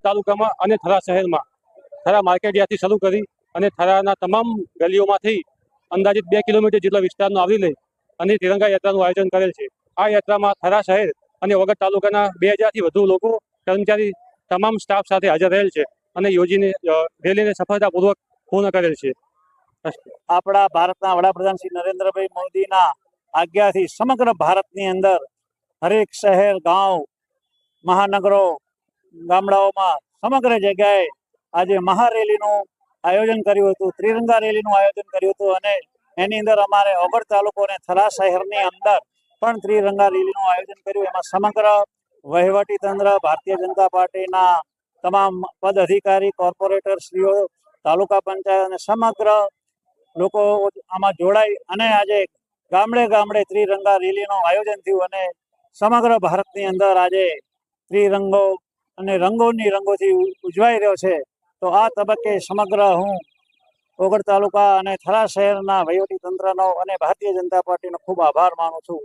તાલુકામાં અને થરા શહેરમાં થરા માર્કેટ યાર્ડથી શરૂ કરી અને થરાના તમામ ગલીઓમાંથી અંદાજિત 2 કિલોમીટર જેટલા વિસ્તારનો આવરી લઈ અને તિરંગા યાત્રાનું આયોજન કરેલ છે. આ યાત્રામાં થરા શહેર અને વગર તાલુકાના 2000થી વધુ લોકો, કર્મચારી, તમામ સ્ટાફ સાથે હાજર રહેલ છે અને યોજીને રેલીને સફળતાપૂર્વક પૂર્ણ કરેલ છે. આપણા ભારતના વડાપ્રધાન શ્રી નરેન્દ્રભાઈ મોદીના આજ્ઞાથી સમગ્ર ભારતની અંદર હરેક શહેર, ગાંવ, મહાનગરો, ગામડાઓમાં સમગ્ર જગ્યાએ આજે મહારેલીનું આયોજન કર્યું હતું, ત્રિરંગા રેલીનું આયોજન કર્યું હતું અને એની અંદર અમારે ઓગળ તાલુકો અને થરા શહેરની અંદર પણ ત્રિરંગા રેલીનું આયોજન કર્યું. એમાં સમગ્ર વહીવટી તંત્ર, ભારતીય જનતા પાર્ટીના તમામ પદ અધિકારી, કોર્પોરેટર શ્રીઓ, તાલુકા પંચાયત અને સમગ્ર લોકો આમાં જોડાઈ અને આજે ગામડે ગામડે ત્રિરંગા રેલીનું આયોજન થયું અને સમગ્ર ભારતની અંદર આજે ત્રિરંગો અને રંગોથી ઉજવાઈ રહ્યો છે. તો આ તબક્કે સમગ્ર હું ઓગળ તાલુકા અને થરા શહેરના વહીવટી તંત્રનો અને ભારતીય જનતા પાર્ટીનો ખૂબ આભાર માનું છું.